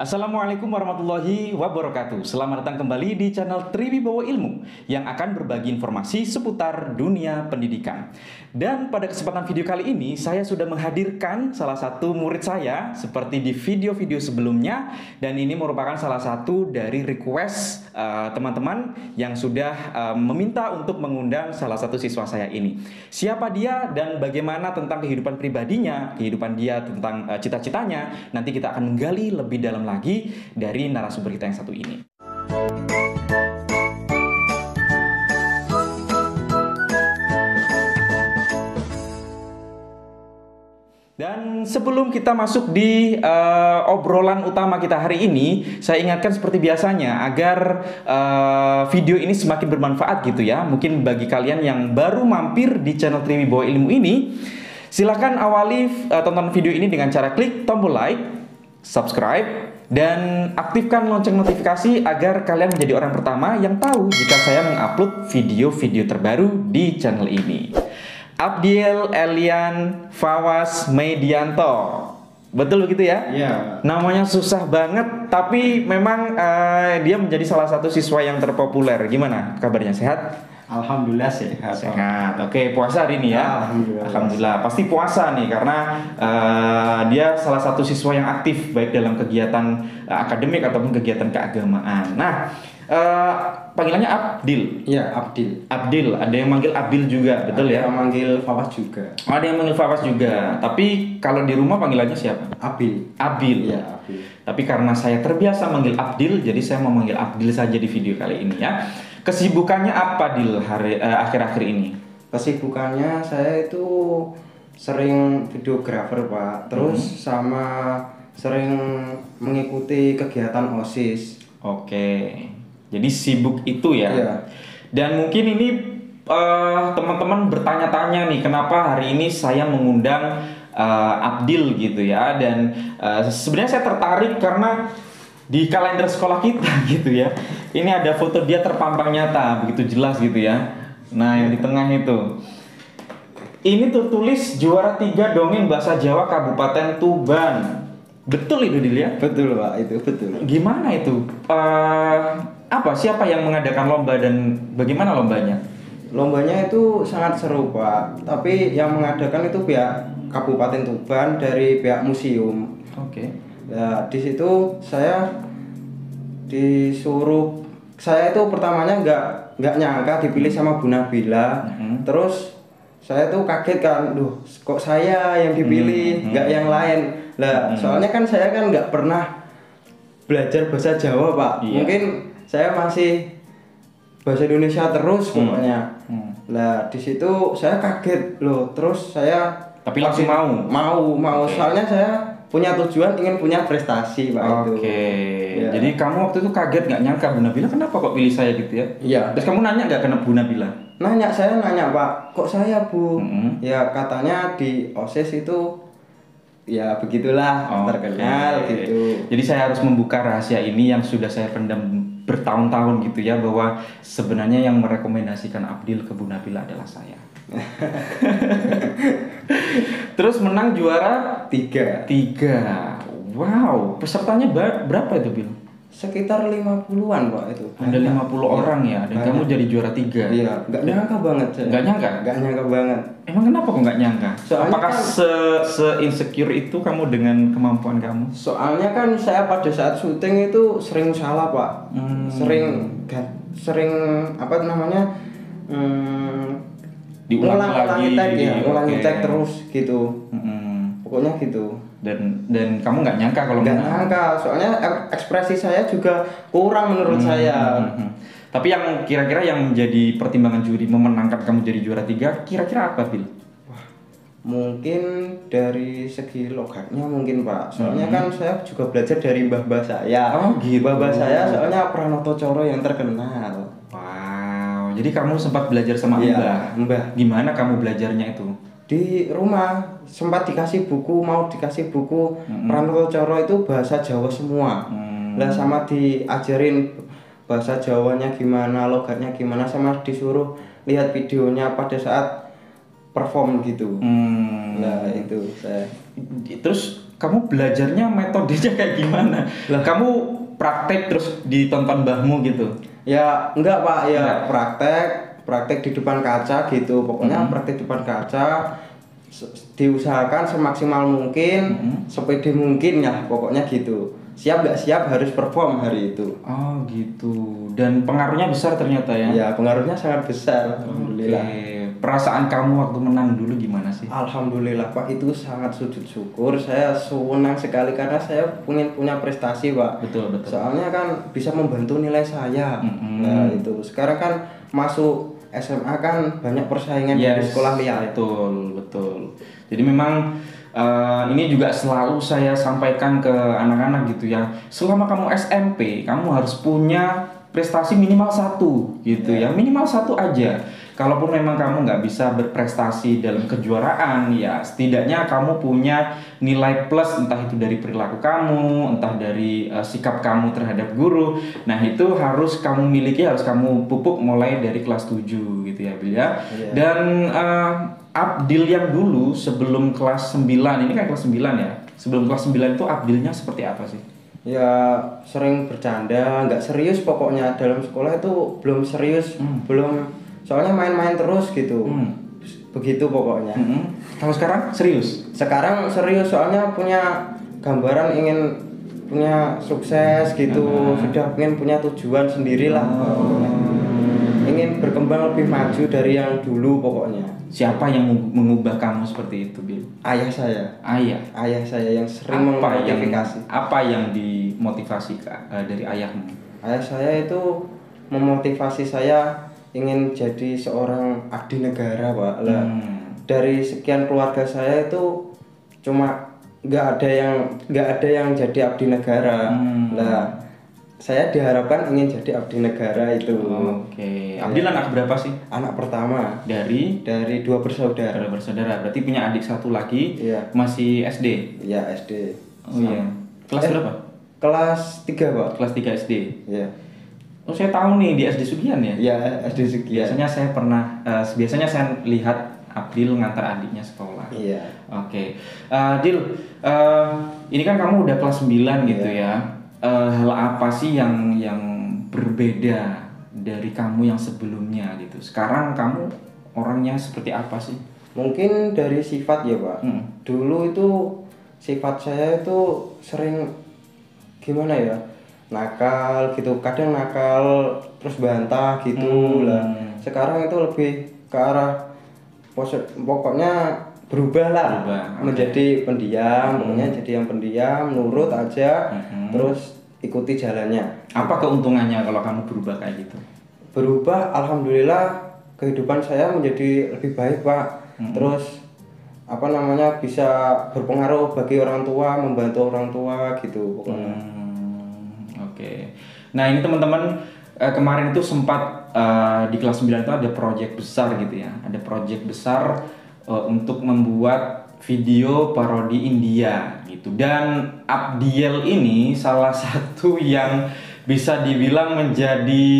Assalamualaikum warahmatullahi wabarakatuh. Selamat datang kembali di channel Triwibowo Ilmu yang akan berbagi informasi seputar dunia pendidikan. Dan pada kesempatan video kali ini saya sudah menghadirkan salah satu murid saya seperti di video-video sebelumnya, dan ini merupakan salah satu dari request teman-teman yang sudah meminta untuk mengundang salah satu siswa saya ini. Siapa dia dan bagaimana tentang kehidupan pribadinya, kehidupan dia tentang cita-citanya, nanti kita akan menggali lebih dalam lagi dari narasumber kita yang satu ini. Dan sebelum kita masuk di obrolan utama kita hari ini, saya ingatkan seperti biasanya agar video ini semakin bermanfaat gitu ya. Mungkin bagi kalian yang baru mampir di channel Triwibowo Ilmu ini, silakan awali tonton video ini dengan cara klik tombol like, subscribe, dan aktifkan lonceng notifikasi agar kalian menjadi orang pertama yang tahu jika saya mengupload video-video terbaru di channel ini. Abdil Elian Fawas Medianto, betul begitu ya? Iya. Namanya susah banget, tapi memang dia menjadi salah satu siswa yang terpopuler. Gimana kabarnya, sehat? Alhamdulillah sehat. Sehat. Oke, puasa hari ini ya? Alhamdulillah. Alhamdulillah. Pasti puasa nih karena dia salah satu siswa yang aktif baik dalam kegiatan akademik ataupun kegiatan keagamaan. Nah, panggilannya Abdil. Iya, Abdil. Abdil. Ada yang manggil Abil juga, betul ya? Ada yang manggil Fawas juga. Oh, ada yang manggil Fawas juga. Tapi kalau di rumah panggilannya siapa? Abil. Abil. Iya, Abil. Tapi karena saya terbiasa manggil Abdil, jadi saya mau manggil Abdil saja di video kali ini ya. Kesibukannya apa Dil akhir-akhir ini? Kesibukannya saya itu sering videografer, Pak. Terus sama sering mengikuti kegiatan OSIS. Oke. Jadi sibuk itu ya. Iya. Dan mungkin ini teman-teman bertanya-tanya nih, kenapa hari ini saya mengundang Abdil gitu ya. Dan sebenarnya saya tertarik karena di kalender sekolah kita gitu ya, ini ada foto dia terpampang nyata, begitu jelas gitu ya. Nah, yang di tengah itu, ini tertulis juara 3 dongeng bahasa Jawa Kabupaten Tuban. Betul itu Dil ya? Betul, Pak, itu betul. Gimana itu? Siapa yang mengadakan lomba dan bagaimana lombanya? Lombanya itu sangat seru, Pak. Tapi yang mengadakan itu pihak Kabupaten Tuban dari pihak museum. Oke. Ya, di situ saya disuruh, saya itu pertamanya nggak nyangka dipilih sama Bu Nabila. Terus saya tuh kaget kan, duh kok saya yang dipilih, nggak yang lain. Lah, soalnya kan saya kan nggak pernah belajar bahasa Jawa, Pak. Iya. Mungkin saya masih bahasa Indonesia terus pokoknya. Lah, di situ saya kaget loh. Terus saya Tapi langsung mau. Okay. Soalnya saya punya tujuan ingin punya prestasi, Pak. Itu. Oke. Ya. Jadi kamu waktu itu kaget nggak nyangka Bu Nabila kenapa kok pilih saya gitu ya? Iya. Terus kamu nanya nggak ke Bu Nabila? Saya nanya, Pak, kok saya, Bu? Ya katanya di OSIS itu ya begitulah, terkenal gitu. Jadi saya harus membuka rahasia ini yang sudah saya pendam bertahun-tahun gitu ya, bahwa sebenarnya yang merekomendasikan Abdil ke Bu Nabila adalah saya. Terus menang juara 3. Wow, pesertanya berapa itu, Bil? Sekitar 50-an, Pak, itu. Ada 50 orang ya, dan kamu jadi juara 3. Iya, nggak nyangka banget saya. Nggak nyangka? Nggak nyangka banget. Emang kenapa kok nggak nyangka? Soalnya apakah kan, se-insecure itu kamu dengan kemampuan kamu? Soalnya kan saya pada saat syuting itu sering salah, Pak. Sering apa namanya? Diulang-ulangi lagi. Ulangi tag terus gitu. Pokoknya gitu. Dan kamu nggak nyangka kalau nggak menang? nyangka, soalnya ekspresi saya juga kurang menurut saya. Tapi yang kira-kira yang menjadi pertimbangan juri memenangkan kamu jadi juara 3 kira-kira apa, Bil? Wah, mungkin dari segi logatnya mungkin, Pak. Soalnya kan saya juga belajar dari mbah-mbah saya. Oh gitu. Mbah-mbah saya soalnya Pranoto Coro yang terkenal. Wow, jadi kamu sempat belajar sama Iya, Mbah. Gimana kamu belajarnya itu? Di rumah sempat dikasih buku, Pranoto Coro itu bahasa Jawa semua. Lah sama diajarin bahasa Jawanya gimana, logatnya gimana, sama disuruh lihat videonya pada saat perform gitu. Nah itu saya. Terus kamu belajarnya metodenya kayak gimana? Lah kamu praktek terus ditonton mbahmu gitu? Ya enggak Pak, ya praktek di depan kaca gitu. Pokoknya praktek di depan kaca, diusahakan semaksimal mungkin, sepede mungkin ya, pokoknya gitu. Siap nggak siap harus perform hari itu. Oh gitu. Dan pengaruhnya besar ternyata ya? Ya pengaruhnya sangat besar. Alhamdulillah. Perasaan kamu waktu menang dulu gimana sih? Alhamdulillah Pak, itu sangat sujud syukur. Saya senang sekali karena saya ingin punya prestasi Pak. Betul. Soalnya kan bisa membantu nilai saya. Nah itu. Sekarang kan masuk SMA kan banyak persaingan di sekolah liar. Betul. Jadi memang ini juga selalu saya sampaikan ke anak-anak gitu ya. Selama kamu SMP, kamu harus punya prestasi minimal 1 gitu ya. Minimal 1 aja. Kalaupun memang kamu nggak bisa berprestasi dalam kejuaraan, ya setidaknya kamu punya nilai plus, entah itu dari perilaku kamu, entah dari sikap kamu terhadap guru. Nah itu harus kamu miliki, harus kamu pupuk mulai dari kelas 7 gitu ya Bil ya. Dan Abdil yang dulu sebelum kelas 9, ini kan kelas 9 ya. Sebelum kelas 9 itu Abdilnya seperti apa sih? Ya sering bercanda, nggak serius pokoknya. Dalam sekolah itu belum serius, belum, soalnya main-main terus gitu. Begitu pokoknya. Kalau sekarang serius? Sekarang serius, soalnya punya gambaran ingin punya sukses gitu. Sudah ingin punya tujuan sendirilah. Ingin berkembang lebih maju dari yang dulu pokoknya. Siapa yang mengubah kamu seperti itu, Bil? Ayah saya. Ayah saya yang sering memotivasi. Apa yang dimotivasi dari ayahmu? Ayah saya itu memotivasi saya ingin jadi seorang abdi negara Pak. Lah dari sekian keluarga saya itu cuma nggak ada yang jadi abdi negara. Lah saya diharapkan ingin jadi abdi negara itu. Abdil anak berapa sih? Anak pertama. Dari 2 bersaudara. Berarti punya adik 1 lagi. Iya. Masih SD? Iya SD. Oh iya. Kelas berapa? Kelas 3 Pak. Kelas 3 SD. Iya. Oh saya tahu nih di SD Sugian ya? Iya SD Sugian. Biasanya saya lihat Abdil ngantar adiknya sekolah. Iya. Dil, ini kan kamu udah kelas 9 gitu ya. Hal apa sih yang berbeda dari kamu yang sebelumnya gitu? Sekarang kamu orangnya seperti apa sih? Mungkin dari sifat ya Pak. Dulu itu sifat saya itu sering gimana ya, nakal gitu, kadang nakal terus bantah gitu lah. Sekarang itu lebih ke arah pokoknya berubah lah, menjadi pendiam, pokoknya jadi yang pendiam, nurut aja, terus ikuti jalannya. Apa keuntungannya kalau kamu berubah kayak gitu? Berubah, alhamdulillah kehidupan saya menjadi lebih baik Pak. Terus bisa berpengaruh bagi orang tua, membantu orang tua gitu pokoknya. Nah ini teman-teman, kemarin itu sempat di kelas 9 itu ada proyek besar gitu ya, ada proyek besar untuk membuat video parodi India gitu. Dan Abdiel ini salah satu yang bisa dibilang menjadi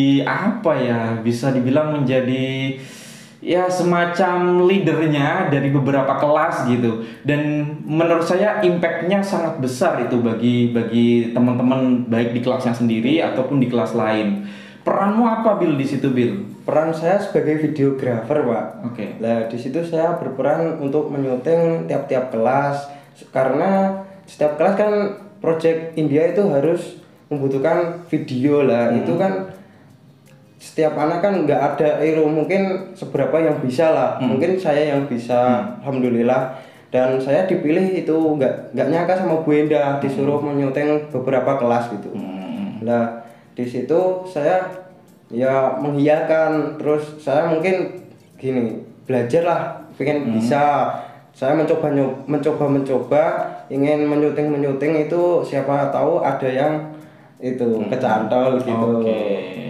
ya semacam leadernya dari beberapa kelas gitu. Dan menurut saya impactnya sangat besar itu bagi teman-teman baik di kelasnya sendiri ataupun di kelas lain. Peranmu apa Bil di situ Bil? Peran saya sebagai videografer Pak. Nah di situ saya berperan untuk menyuting tiap-tiap kelas, karena setiap kelas kan project India itu harus membutuhkan video lah. Itu kan setiap anak kan nggak ada mungkin seberapa yang bisa lah. Mungkin saya yang bisa, alhamdulillah. Dan saya dipilih itu nggak nyangka sama Bu Enda, disuruh menyuting beberapa kelas gitu. Nah di situ saya ya menghiakan, terus saya mungkin gini, belajar lah, pengen bisa. Saya mencoba ingin menyuting itu, siapa tahu ada yang itu kecantol gitu.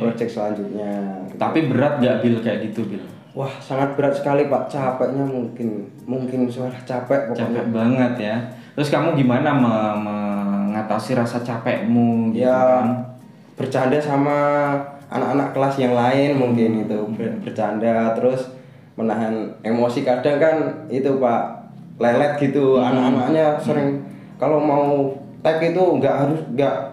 Project selanjutnya gitu. Tapi berat gak Bil kayak gitu Bil? Wah sangat berat sekali Pak, capeknya mungkin suara capek pokoknya. Capek banget ya. Terus kamu gimana mengatasi rasa capekmu gitu ya, kan? Bercanda sama anak-anak kelas yang lain mungkin itu, bercanda terus menahan emosi. Kadang kan itu Pak, lelet gitu, anak-anaknya sering kalau mau tag itu nggak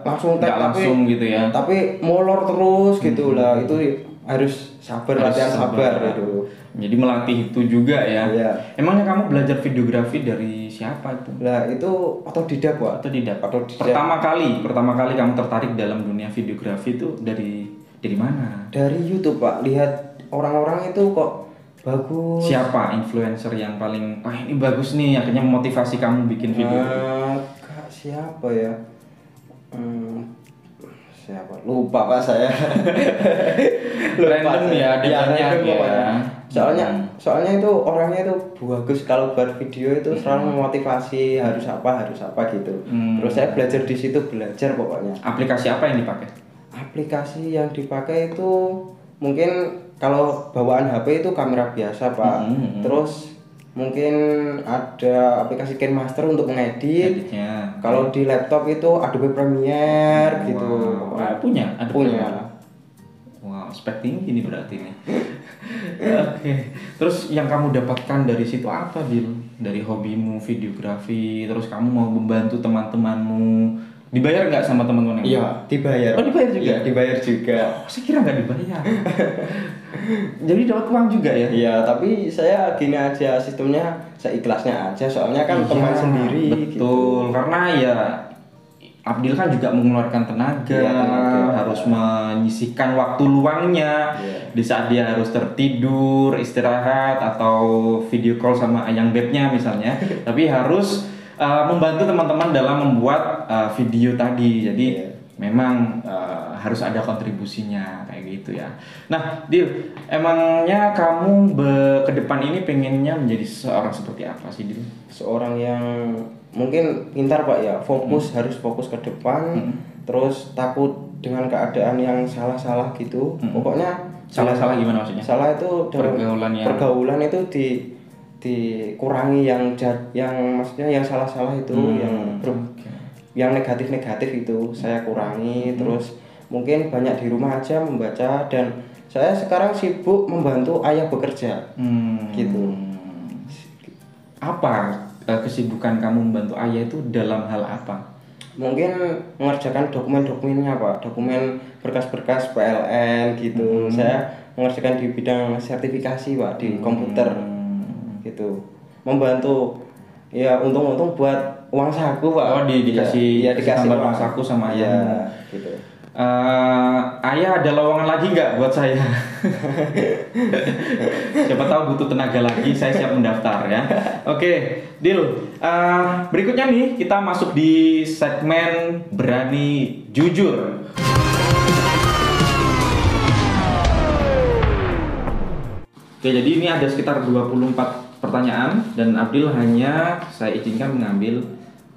langsung tag, Nggak langsung gitu ya. tapi molor terus gitu lah. Itu harus sabar, latihan sabar itu. Jadi melatih itu juga ya. Iya. Emangnya kamu belajar videografi dari siapa itu? Lah itu otodidak, Pak. Otodidak. Otodidak. Pertama kali kamu tertarik dalam dunia videografi itu dari mana? Dari YouTube, Pak. Lihat orang-orang itu kok bagus. Siapa influencer yang paling ini bagus nih, akhirnya memotivasi kamu bikin video? Siapa ya? Siapa? Lupa, Pak, saya. Random ya, ada banyak ya. Soalnya itu orangnya itu bagus kalau buat video itu selalu memotivasi harus apa gitu. Terus saya belajar di situ, belajar pokoknya. Aplikasi apa yang dipakai? Aplikasi yang dipakai itu mungkin kalau bawaan HP itu kamera biasa, Pak. Terus mungkin ada aplikasi KineMaster untuk mengedit. Kalau di laptop itu Adobe Premiere gitu. Punya? Punya. Wow, spek tinggi ini berarti nih. Oke. Terus yang kamu dapatkan dari situ apa, Dil? Dari hobimu videografi, terus kamu mau membantu teman-temanmu. Dibayar nggak sama teman-teman yang? Iya, dibayar. Oh, dibayar juga? Iya, dibayar juga. Oh, saya kira nggak dibayar. Jadi dapat uang juga ya? Iya, tapi saya gini aja sistemnya, saya ikhlasnya aja. Soalnya kan teman sendiri. Betul, gitu. Karena ya Abdil kan juga mengeluarkan tenaga, harus menyisihkan waktu luangnya di saat dia harus tertidur, istirahat atau video call sama ayang bebnya misalnya. Tapi harus membantu teman-teman dalam membuat video tadi. Jadi memang harus ada kontribusinya kayak gitu ya. Nah, Dil, emangnya kamu ke depan ini pengennya menjadi seorang seperti apa sih, Dil? Seorang yang mungkin pintar, Pak, ya, harus fokus ke depan. Terus takut dengan keadaan yang salah-salah gitu. Pokoknya salah-salah gimana maksudnya? Salah itu pergaulan itu dikurangi, yang maksudnya yang salah-salah itu, yang negatif-negatif itu saya kurangi. Terus mungkin banyak di rumah aja membaca, dan saya sekarang sibuk membantu ayah bekerja. Gitu. Apa kesibukan kamu membantu ayah itu dalam hal apa? Mungkin mengerjakan dokumen-dokumennya, Pak. Dokumen berkas-berkas PLN gitu. Saya mengerjakan di bidang sertifikasi, Pak, di komputer. Gitu. Membantu ya, untung-untung buat uang saku, Pak. Oh, dikasih uang saku sama ayah. Gitu. Ayah, ada lowongan lagi nggak buat saya? Siapa tahu butuh tenaga lagi, saya siap mendaftar ya. Oke, Dil. Berikutnya nih kita masuk di segmen Berani Jujur. Oke, jadi ini ada sekitar 24 pertanyaan dan Abdil hanya saya izinkan mengambil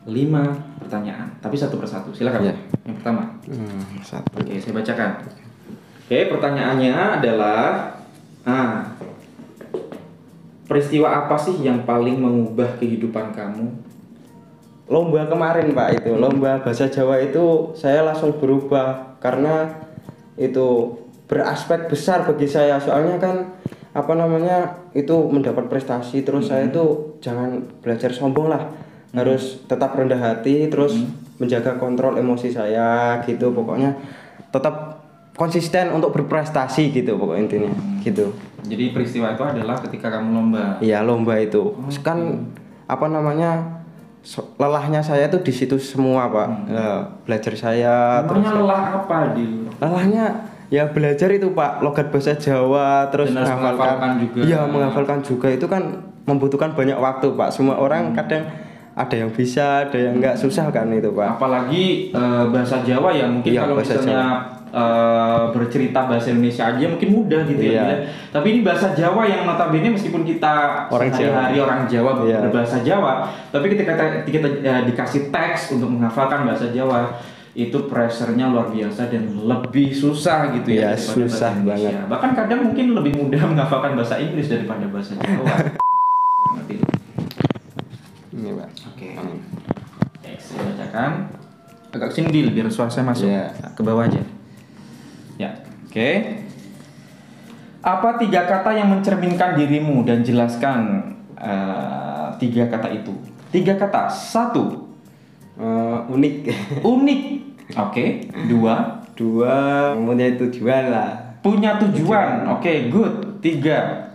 5 pertanyaan, tapi satu persatu. Silakan. Ya. Yang pertama. Satu. Oke, saya bacakan. Oke, pertanyaannya adalah peristiwa apa sih yang paling mengubah kehidupan kamu? Lomba kemarin, Pak, itu lomba bahasa Jawa itu saya langsung berubah karena itu beraspek besar bagi saya. Soalnya kan itu mendapat prestasi, terus saya itu jangan belajar sombong lah. Harus tetap rendah hati, terus menjaga kontrol emosi saya gitu. Pokoknya tetap konsisten untuk berprestasi gitu pokoknya intinya. Gitu. Jadi peristiwa itu adalah ketika kamu lomba. Iya, lomba itu. Kan lelahnya saya tuh di situ semua, Pak. Belajar saya. Namanya lelah apa, Dil? Lelahnya ya belajar itu, Pak, logat bahasa Jawa, terus menghafalkan juga. Iya, menghafalkan juga itu kan membutuhkan banyak waktu, Pak. Semua orang kadang ada yang bisa, ada yang enggak, susah kan itu, Pak. Apalagi bahasa Jawa ya, mungkin kalau misalnya bercerita bahasa Indonesia aja mungkin mudah gitu ya. Tapi ini bahasa Jawa yang notabene meskipun kita sehari-hari orang Jawa berbahasa Jawa, tapi ketika kita dikasih teks untuk menghafalkan bahasa Jawa, itu pressure-nya luar biasa dan lebih susah gitu ya, daripada susah bahasa Indonesia. banget. Bahkan kadang mungkin lebih mudah menghafalkan bahasa Inggris daripada bahasa Jawa. Ngerti? Ini, Pak. Oke. Saya bacakan agak sini Dil, biar suara saya masuk. Ke bawah aja. Ya. Oke. Apa 3 kata yang mencerminkan dirimu dan jelaskan 3 kata itu? 3 kata. 1. Unik. Unik. Oke. Dua. Dua, mempunyai tujuan lah. Punya tujuan. Oke, good. Tiga.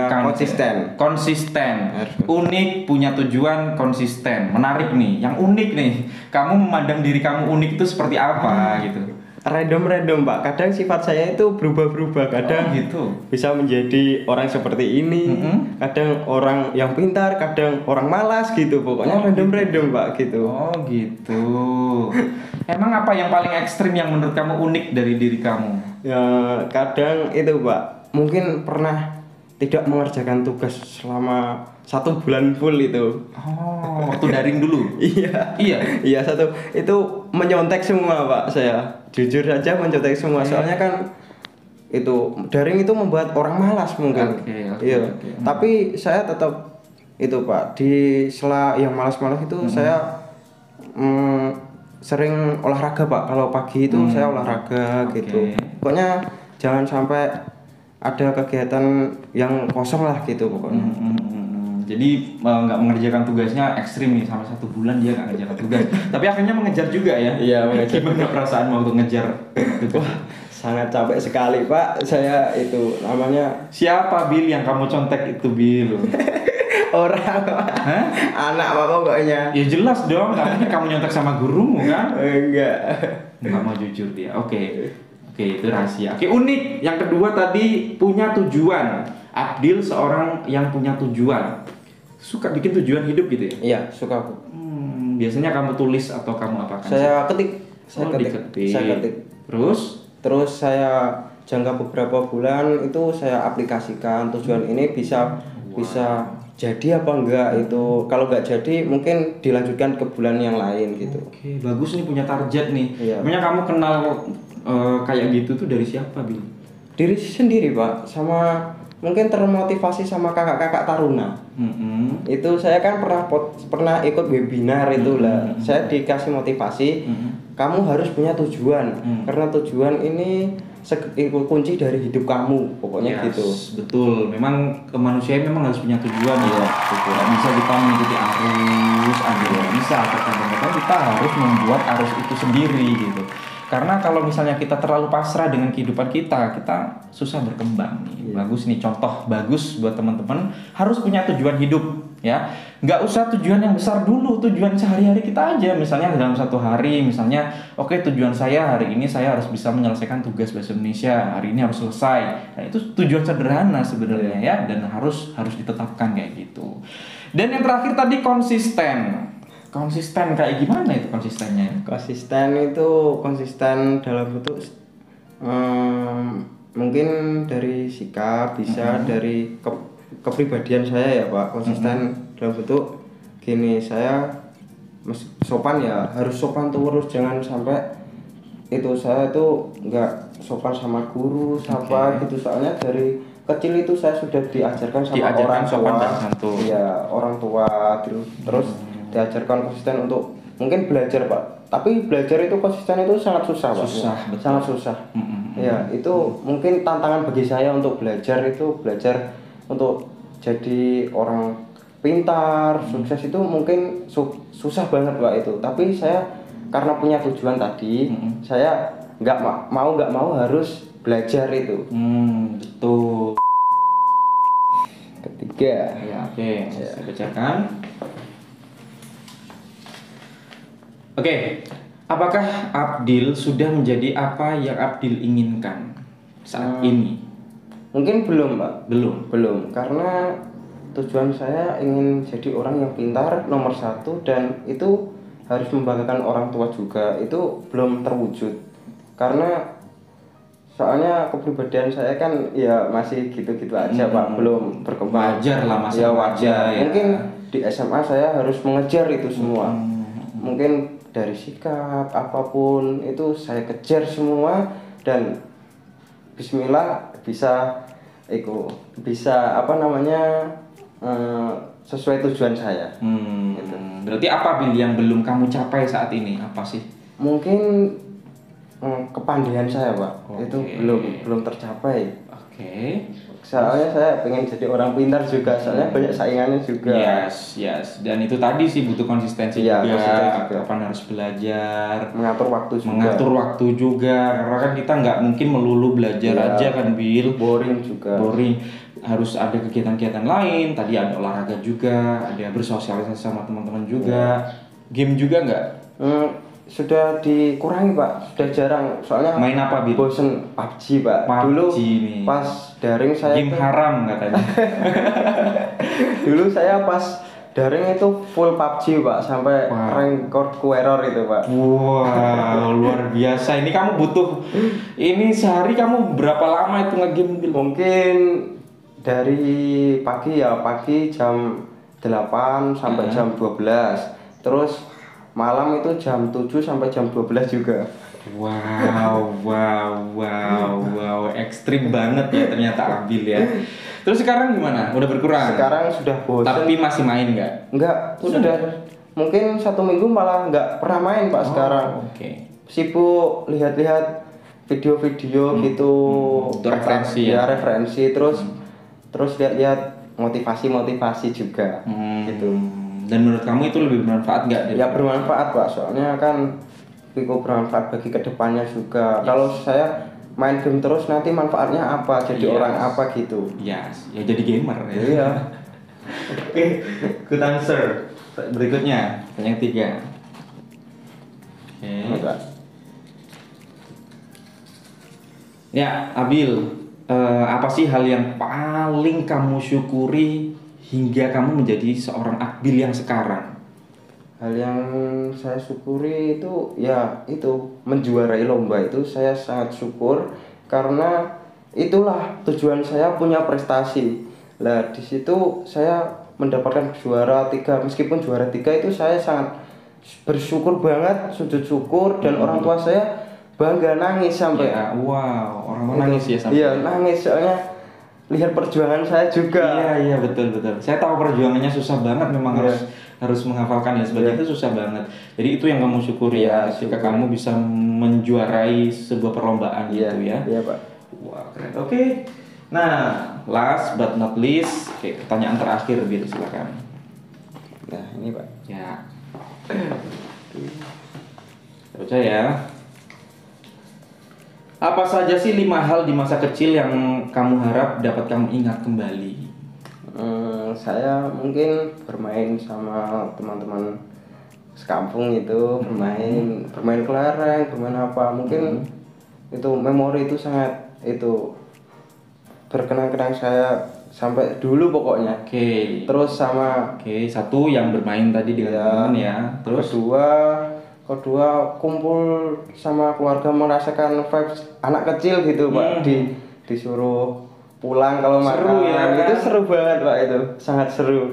Konsisten. Konsisten. Unik, punya tujuan, konsisten. Menarik nih. Yang unik nih. Kamu memandang diri kamu unik itu seperti apa gitu? Random Pak. Kadang sifat saya itu berubah-berubah. Kadang gitu. bisa menjadi orang seperti ini. Kadang orang yang pintar, kadang orang malas gitu. Pokoknya random Pak gitu. Oh gitu. Emang apa yang paling ekstrim yang menurut kamu unik dari diri kamu? Ya kadang itu Pak. Mungkin pernah tidak mengerjakan tugas selama 1 bulan full itu. Oh, waktu daring dulu. Iya satu itu menyontek semua Pak saya. Jujur saja menyontek semua. Soalnya kan itu daring itu membuat orang malas mungkin. Iya. Tapi saya tetap itu Pak, di sela yang malas-malas itu saya sering olahraga Pak. Kalau pagi itu saya olahraga gitu. Pokoknya jangan sampai ada kegiatan yang kosong lah gitu pokoknya. Jadi nggak mengerjakan tugasnya ekstrim nih, sampai 1 bulan dia nggak mengerjakan tugas. Tapi akhirnya mengejar juga ya. Iya, mengejar. Gimana perasaan waktu ngejar? Wah, sangat capek sekali Pak. Saya itu namanya Siapa Bil yang kamu contek itu Bil? orang. Hah? Anak Pak pokoknya. Ya jelas dong, karena kamu nyontek sama gurumu kan? Enggak. Nggak mau jujur dia. Oke, itu rahasia. Oke, unik. Yang kedua tadi punya tujuan. Abdil seorang yang punya tujuan. Suka bikin tujuan hidup gitu ya? Iya, suka Bu. Biasanya kamu tulis atau kamu apakan? Saya ketik. Saya ketik. Terus saya jangka beberapa bulan itu saya aplikasikan tujuan ini bisa jadi apa enggak itu. Kalau enggak jadi mungkin dilanjutkan ke bulan yang lain gitu. Oke, bagus nih punya target nih. Iya. Makanya kamu kenal kayak gitu tuh dari siapa, Bil? Diri sendiri Pak, sama mungkin termotivasi sama kakak-kakak taruna. Itu saya kan pernah ikut webinar itulah. Saya dikasih motivasi, kamu harus punya tujuan. Karena tujuan ini kunci dari hidup kamu, pokoknya gitu. Betul. Memang kemanusiaan memang harus punya tujuan ya. Tidak bisa kita mengikuti arus aja. Bisa, kadang-kadang kita harus membuat arus itu sendiri gitu. Karena kalau misalnya kita terlalu pasrah dengan kehidupan kita susah berkembang nih. Bagus nih, contoh bagus buat teman-teman, harus punya tujuan hidup ya. Nggak usah tujuan yang besar dulu, tujuan sehari-hari kita aja. Misalnya dalam 1 hari, misalnya oke, tujuan saya hari ini saya harus bisa menyelesaikan tugas bahasa Indonesia, hari ini harus selesai. Nah, itu tujuan sederhana sebenarnya ya, dan harus ditetapkan kayak gitu. Dan yang terakhir tadi konsisten. Konsisten kayak gimana itu konsistennya? Konsisten dalam bentuk mungkin dari sikap, bisa dari kepribadian saya ya Pak. Konsisten dalam bentuk gini, saya sopan ya, harus sopan terus, jangan sampai itu saya itu enggak sopan sama guru, siapa gitu. Soalnya dari kecil itu saya sudah diajarkan sama orang tua. Iya, orang tua terus diajarkan konsisten untuk mungkin belajar Pak. Tapi belajar itu konsisten itu sangat susah Pak. Sangat susah. Ya, itu mungkin tantangan bagi saya untuk belajar untuk jadi orang pintar, sukses itu mungkin susah banget Pak itu. Tapi saya karena punya tujuan tadi, saya nggak mau harus belajar itu. Betul. Ketiga. Ya, oke. Saya bacakan. Oke, apakah Abdil sudah menjadi apa yang Abdil inginkan saat ini? Mungkin belum Pak. Belum, karena tujuan saya ingin jadi orang yang pintar nomor 1, dan itu harus membanggakan orang tua juga. Itu belum terwujud karena soalnya kepribadian saya kan ya masih gitu-gitu aja Pak, belum berkembang. Wajar lah, masih wajar ya. Mungkin di SMA saya harus mengejar itu semua. Mungkin dari sikap apapun itu saya kejar semua, dan bismillah bisa sesuai tujuan saya. Gitu. Berarti apa Bil yang belum kamu capai saat ini? Apa sih? Mungkin kepandaian saya Pak. Itu belum tercapai. Soalnya saya pengen jadi orang pintar juga, soalnya banyak saingannya juga. Yes. Dan itu tadi sih butuh konsistensi Iya, juga. konsistensi juga. Kapan harus belajar, Mengatur waktu juga. mengatur waktu juga. Karena kan kita nggak mungkin melulu belajar aja kan, Bil. Boring juga. Boring. Harus ada kegiatan-kegiatan lain. Tadi ada olahraga juga, ada bersosialisasi sama teman-teman juga. Game juga nggak? Sudah dikurangi Pak, sudah jarang. Soalnya Main apa, Bil? bosen PUBG Pak. PUBG Dulu nih. pas daring saya Game haram katanya. dulu saya pas daring itu full PUBG Pak, sampai rank ku error itu Pak. Wow, luar biasa. Ini kamu butuh, ini sehari kamu berapa lama itu nge-game, Bil? Mungkin dari pagi jam 8 sampai jam 12. Terus malam itu jam 7 sampai jam 12 juga. Wow, ekstrim banget ya ternyata Abil ya. Terus sekarang gimana? Udah berkurang? Sekarang sudah bosan. Tapi masih main nggak? Enggak, sudah. Mungkin 1 minggu malah nggak pernah main Pak sekarang. Oke. Sibuk lihat-lihat video-video gitu. Itu referensi ya? Referensi. Terus lihat-lihat motivasi juga gitu. Dan menurut kamu itu lebih bermanfaat nggak? Ya bermanfaat Pak, soalnya kan itu bermanfaat bagi kedepannya juga. Kalau saya main game terus nanti manfaatnya apa? Jadi orang apa gitu? Yes, ya jadi gamer ya. Iya. Oke, good answer. Berikutnya, yang ketiga. Oke. Ya, Abil, apa sih hal yang paling kamu syukuri hingga kamu menjadi seorang Abil yang sekarang? Hal yang saya syukuri itu ya itu menjuarai lomba itu saya sangat syukur, karena itulah tujuan saya punya prestasi. Lah di situ saya mendapatkan juara 3, meskipun juara 3 itu saya sangat bersyukur banget, sujud syukur, dan orang tua saya bangga, nangis sampai. Ya, wow, orang tua nangis ya sampai. Iya, nangis soalnya lihat perjuangan saya juga. Iya betul. Saya tahu perjuangannya susah banget, memang harus menghafalkan ya seperti itu susah banget. Jadi itu yang kamu syukuri ya, ketika kamu bisa menjuarai sebuah perlombaan gitu ya. Iya Pak. Wah keren. Oke. Nah, last but not least, pertanyaan terakhir Bil, silakan. Nah ini Pak. Ya. Baca ya. Apa saja sih 5 hal di masa kecil yang kamu harap dapat kamu ingat kembali? Saya mungkin bermain sama teman-teman sekampung itu, bermain kelereng, bermain apa, mungkin itu memori itu sangat itu berkenang-kenang saya sampai dulu pokoknya. Oke. Terus sama satu yang bermain tadi dengan teman ya. Terus kedua kumpul sama keluarga, merasakan vibes anak kecil gitu Pak. Disuruh pulang kalau makan ya, itu seru banget Pak, itu sangat seru.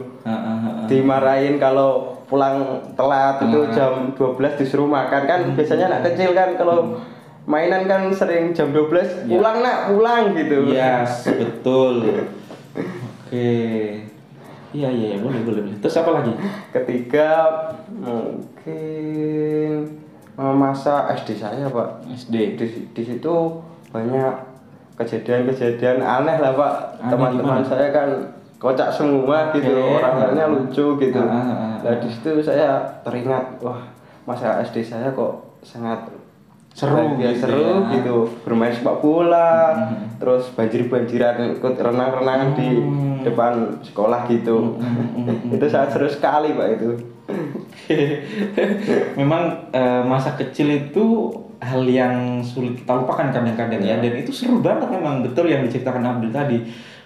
Dimarahin kalau pulang telat itu jam 12 disuruh makan kan. Biasanya anak kecil kan kalau mainan kan sering jam 12 pulang nak, pulang gitu. Yes, betul. Oke. Iya, boleh. Terus apa lagi? Ketiga mungkin masa SD saya Pak. SD. Di situ banyak kejadian-kejadian aneh lah Pak. Teman-teman saya kan kocak semua gitu, orang-orangnya lucu gitu. Nah di situ saya teringat, wah masa SD saya kok sangat seru gitu, bermain sepak bola, terus banjir-banjiran, ikut renang-renangan di depan sekolah gitu. Itu sangat seru sekali Pak itu. Memang masa kecil itu hal yang sulit kita lupakan kadang-kadang ya, dan itu seru banget memang, betul yang diceritakan Abdul tadi.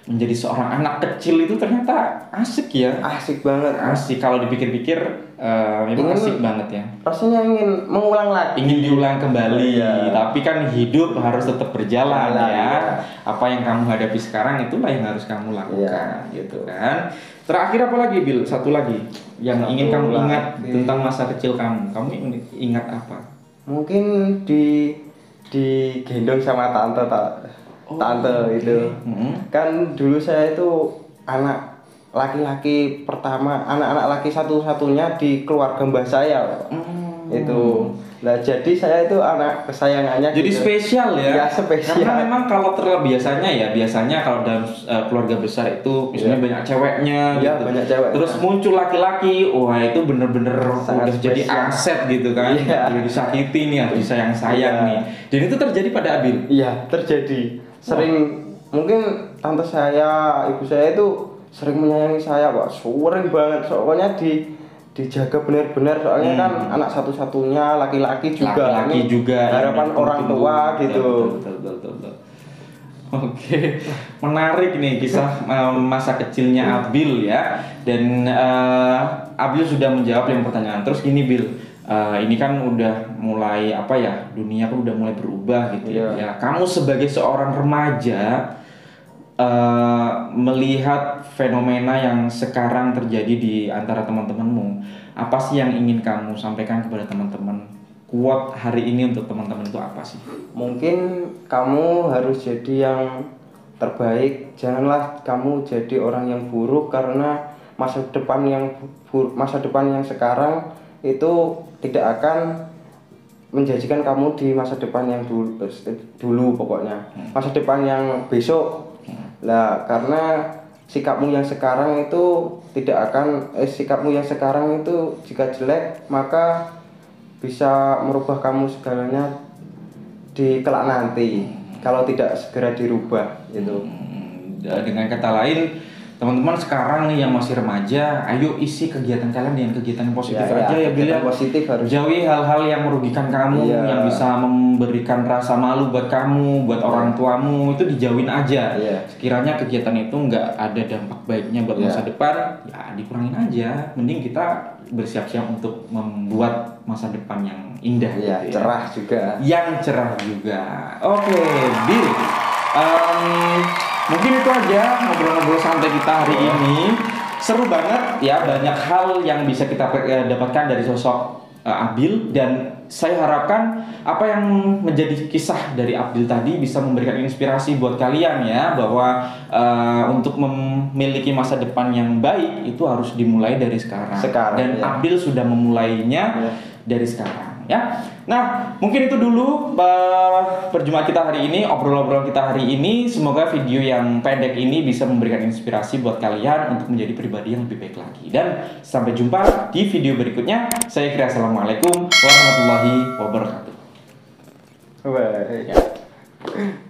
Menjadi seorang anak kecil itu ternyata asik ya. Asik banget. Asik kalau dipikir-pikir, memang asik banget ya. Rasanya ingin mengulang lagi. Ingin diulang kembali. Tapi kan hidup harus tetap berjalan ya. Apa yang kamu hadapi sekarang itulah yang harus kamu lakukan gitu kan. Terakhir apa lagi Bil? Satu lagi yang ingin kamu ingat tentang masa kecil kamu. Kamu ingat apa? Mungkin digendong sama tante itu. Kan dulu saya itu anak laki-laki pertama, anak-anak laki satu-satunya di keluarga mbah saya. Itu Nah, jadi saya itu anak kesayangannya. Jadi gitu. spesial ya. Ya, spesial. Karena memang kalau biasanya kalau dalam keluarga besar itu misalnya banyak ceweknya Iya, gitu. banyak cewek. Terus muncul laki-laki, wah itu bener-bener Sangat udah jadi spesial. aset gitu kan. Iya. Udah disakiti nih, harus disayang-sayang Iya. nih. Dan itu terjadi pada Abil. Iya, terjadi. Sering mungkin tante saya, ibu saya itu sering menyayangi saya, Pak. Sering banget. Soalnya dijaga benar-benar, soalnya kan anak satu-satunya laki-laki juga. Laki-laki juga harapan orang tua gitu. Betul. Oke, menarik nih kisah masa kecilnya Abil ya. Dan Abil sudah menjawab yang pertanyaan. Terus gini Bil, ini kan udah mulai dunia kan udah mulai berubah gitu ya. Kamu sebagai seorang remaja melihat fenomena yang sekarang terjadi di antara teman-temanmu, apa sih yang ingin kamu sampaikan kepada teman-teman? Quote hari ini untuk teman-teman itu apa sih? Mungkin kamu harus jadi yang terbaik. Janganlah kamu jadi orang yang buruk, karena masa depan yang sekarang itu tidak akan menjanjikan kamu di masa depan yang dulu pokoknya. Masa depan yang besok. Lah, karena sikapmu yang sekarang itu jika jelek, maka bisa merubah kamu segalanya di kelak nanti kalau tidak segera dirubah gitu. Dengan kata lain, teman-teman sekarang nih yang masih remaja, ayo isi kegiatan kalian dengan kegiatan positif aja ya Bil ya. Positif harus. Jauhi hal-hal yang merugikan kamu, yang bisa memberikan rasa malu buat kamu, buat orang tuamu, itu dijauhin aja. Sekiranya kegiatan itu nggak ada dampak baiknya buat masa depan, ya dikurangin aja. Mending kita bersiap-siap untuk membuat masa depan yang indah gitu cerah juga. Yang cerah juga. Oke, Bil. Mungkin itu aja ngobrol-ngobrol santai kita hari ini. Seru banget ya, banyak hal yang bisa kita dapatkan dari sosok Abil, dan saya harapkan apa yang menjadi kisah dari Abil tadi bisa memberikan inspirasi buat kalian ya, bahwa untuk memiliki masa depan yang baik itu harus dimulai dari sekarang. Dan Abil sudah memulainya dari sekarang ya. Nah, mungkin itu dulu perjumpaan kita hari ini, obrolan kita hari ini. Semoga video yang pendek ini bisa memberikan inspirasi buat kalian untuk menjadi pribadi yang lebih baik lagi. Dan sampai jumpa di video berikutnya. Saya kira assalamualaikum warahmatullahi wabarakatuh. Bye.